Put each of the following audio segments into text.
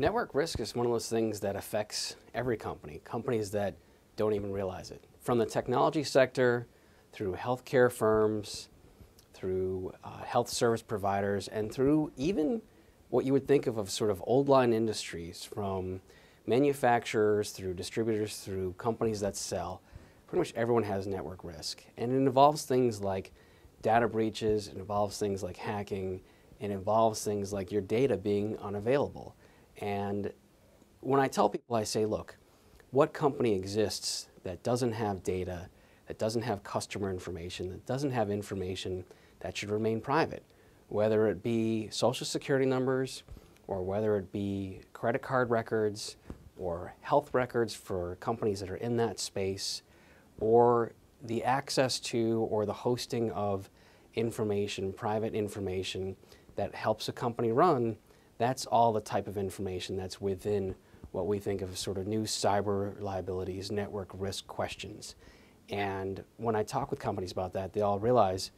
Network risk is one of those things that affects every company, companies that don't even realize it. From the technology sector, through healthcare firms, through health service providers, and through even what you would think of sort of old line industries, from manufacturers through distributors through companies that sell. Pretty much everyone has network risk. And it involves things like data breaches, it involves things like hacking, it involves things like your data being unavailable. And when I tell people, I say, look, what company exists that doesn't have data, that doesn't have customer information, that doesn't have information that should remain private, whether it be social security numbers, or whether it be credit card records, or health records for companies that are in that space, or the access to or the hosting of information, private information that helps a company run. That's all the type of information that's within what we think of as sort of new cyber liabilities, network risk questions. And when I talk with companies about that, they all realize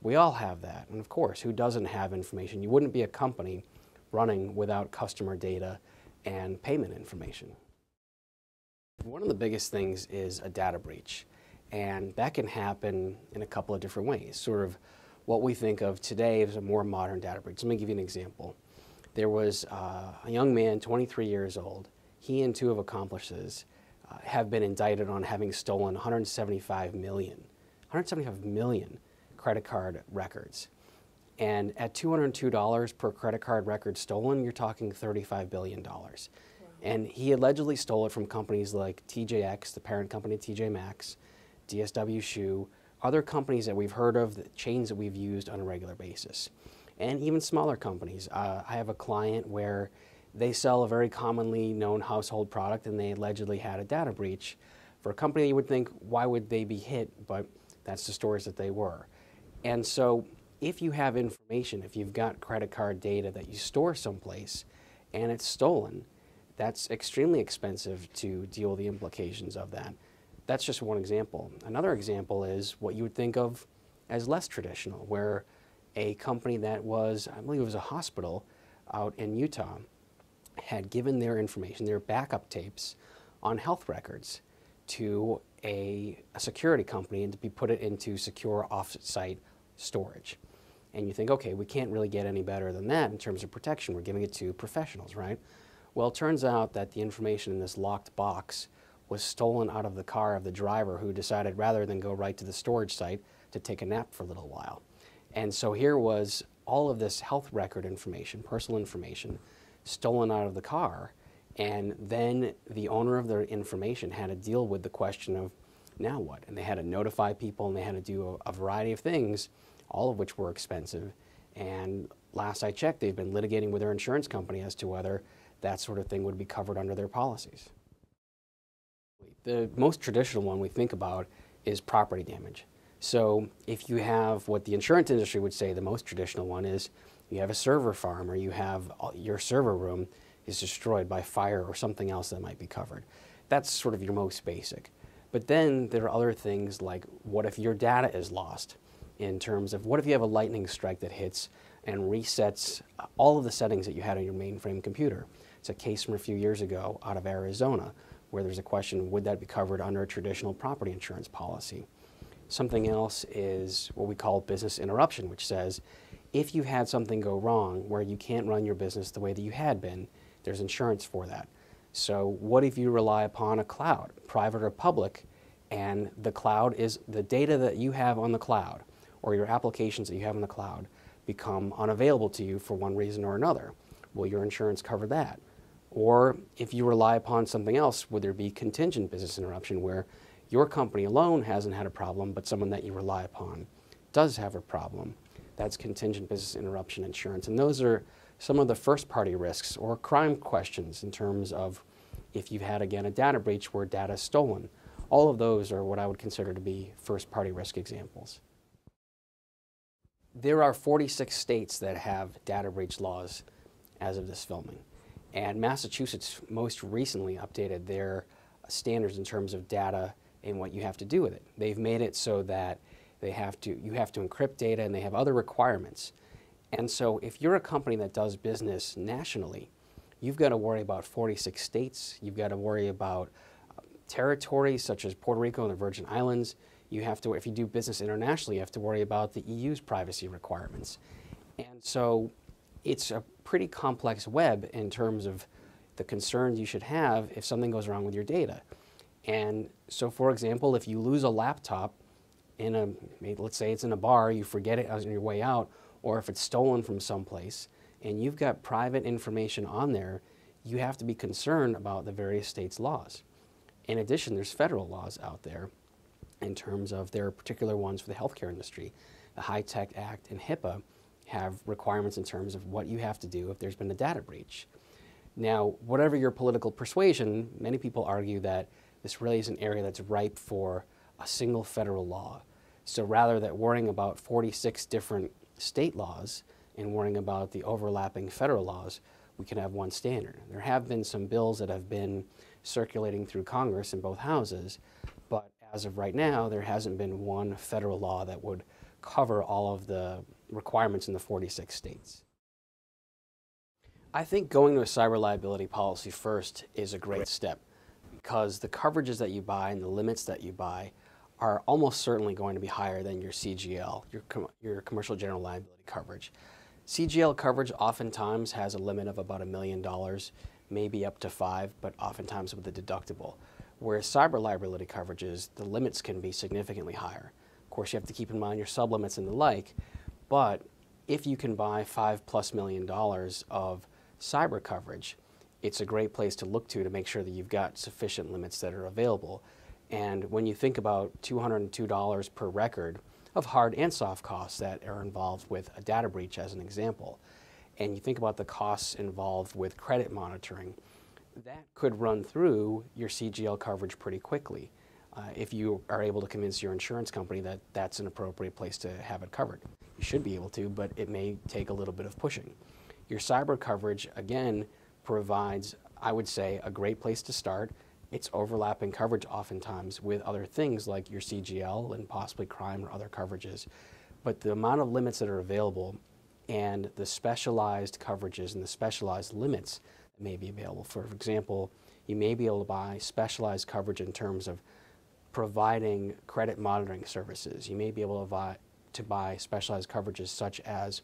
we all have that. And of course, who doesn't have information? You wouldn't be a company running without customer data and payment information. One of the biggest things is a data breach. And that can happen in a couple of different ways. Sort of what we think of today as a more modern data breach. Let me give you an example. There was a young man, 23 years old. He and two of accomplices have been indicted on having stolen 175 million credit card records. And at $202 per credit card record stolen, you're talking $35 billion. Wow. And he allegedly stole it from companies like TJX, the parent company TJ Maxx, DSW Shoe, other companies that we've heard of, the chains that we've used on a regular basis. And even smaller companies. I have a client where they sell a very commonly known household product, and they allegedly had a data breach for a company you would think, why would they be hit? But that's the stories that they were. And so if you have information, if you've got credit card data that you store someplace and it's stolen, that's extremely expensive to deal with the implications of that. That's just one example. Another example is what you would think of as less traditional, where a company that was, I believe it was a hospital out in Utah, had given their information, their backup tapes on health records to a security company and to be put it into secure off-site storage. And you think, okay, we can't really get any better than that in terms of protection. We're giving it to professionals, right? Well, it turns out that the information in this locked box was stolen out of the car of the driver, who decided rather than go right to the storage site to take a nap for a little while. And so here was all of this health record information, personal information, stolen out of the car, and then the owner of the information had to deal with the question of, now what? And they had to notify people, and they had to do a variety of things, all of which were expensive. And last I checked, they've been litigating with their insurance company as to whether that sort of thing would be covered under their policies. The most traditional one we think about is property damage. So if you have what the insurance industry would say the most traditional one is, you have a server farm, or you have your server room is destroyed by fire or something else that might be covered. That's sort of your most basic. But then there are other things like, what if your data is lost? In terms of, what if you have a lightning strike that hits and resets all of the settings that you had on your mainframe computer? It's a case from a few years ago out of Arizona, where there's a question, would that be covered under a traditional property insurance policy? Something else is what we call business interruption, which says, if you had something go wrong where you can't run your business the way that you had been, there's insurance for that. So what if you rely upon a cloud, private or public, and the cloud is the data that you have on the cloud, or your applications that you have in the cloud, become unavailable to you for one reason or another? Will your insurance cover that? Or if you rely upon something else, would there be contingent business interruption, where your company alone hasn't had a problem, but someone that you rely upon does have a problem? That's contingent business interruption insurance. And those are some of the first-party risks or crime questions in terms of if you've had, again, a data breach where data is stolen. All of those are what I would consider to be first-party risk examples. There are 46 states that have data breach laws as of this filming. And Massachusetts most recently updated their standards in terms of data and what you have to do with it. They've made it so that you have to encrypt data, and they have other requirements. And so if you're a company that does business nationally, you've got to worry about 46 states. You've got to worry about territories such as Puerto Rico and the Virgin Islands. You have to, if you do business internationally, you have to worry about the EU's privacy requirements. And so it's a pretty complex web in terms of the concerns you should have if something goes wrong with your data. And so, for example, if you lose a laptop in a, let's say it's in a bar, you forget it on your way out, or if it's stolen from someplace, and you've got private information on there, you have to be concerned about the various states' laws. In addition, there's federal laws out there in terms of there are particular ones for the healthcare industry. The HITECH Act and HIPAA have requirements in terms of what you have to do if there's been a data breach. Now, whatever your political persuasion, many people argue that this really is an area that's ripe for a single federal law. So rather than worrying about 46 different state laws and worrying about the overlapping federal laws, we can have one standard. There have been some bills that have been circulating through Congress in both houses, but as of right now, there hasn't been one federal law that would cover all of the requirements in the 46 states. I think going to a cyber liability policy first is a great step, because the coverages that you buy and the limits that you buy are almost certainly going to be higher than your CGL, your commercial general liability coverage. CGL coverage oftentimes has a limit of about $1 million, maybe up to $5 million, but oftentimes with a deductible. Whereas cyber liability coverages, the limits can be significantly higher. Of course, you have to keep in mind your sublimits and the like, but if you can buy $5+ million of cyber coverage, it's a great place to look to make sure that you've got sufficient limits that are available. And when you think about $202 per record of hard and soft costs that are involved with a data breach as an example, and you think about the costs involved with credit monitoring, that could run through your CGL coverage pretty quickly if you are able to convince your insurance company that that's an appropriate place to have it covered. You should be able to, but it may take a little bit of pushing. Your cyber coverage, again, provides, I would say, a great place to start. It's overlapping coverage oftentimes with other things like your CGL and possibly crime or other coverages. But the amount of limits that are available and the specialized coverages and the specialized limits that may be available. For example, you may be able to buy specialized coverage in terms of providing credit monitoring services. You may be able to buy specialized coverages such as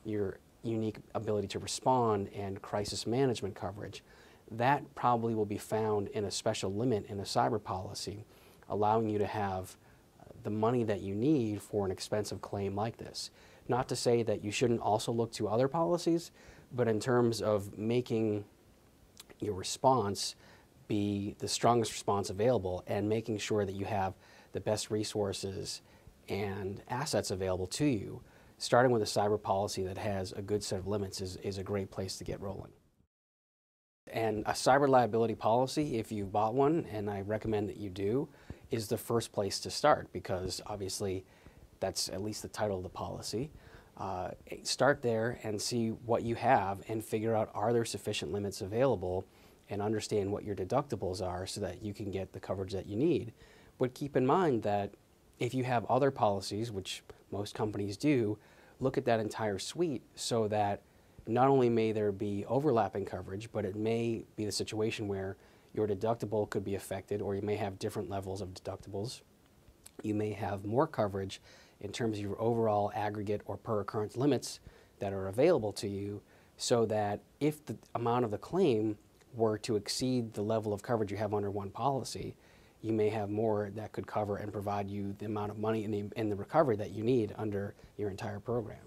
your unique ability to respond and crisis management coverage. That probably will be found in a special limit in a cyber policy, allowing you to have the money that you need for an expensive claim like this. Not to say that you shouldn't also look to other policies, but in terms of making your response be the strongest response available and making sure that you have the best resources and assets available to you, starting with a cyber policy that has a good set of limits is a great place to get rolling. And a cyber liability policy, if you've bought one, and I recommend that you do, is the first place to start, because obviously that's at least the title of the policy. Start there and see what you have and figure out, are there sufficient limits available, and understand what your deductibles are so that you can get the coverage that you need. But keep in mind that if you have other policies, which most companies do, look at that entire suite so that not only may there be overlapping coverage, but it may be the situation where your deductible could be affected, or you may have different levels of deductibles. You may have more coverage in terms of your overall aggregate or per occurrence limits that are available to you, so that if the amount of the claim were to exceed the level of coverage you have under one policy, you may have more that could cover and provide you the amount of money and the recovery that you need under your entire program.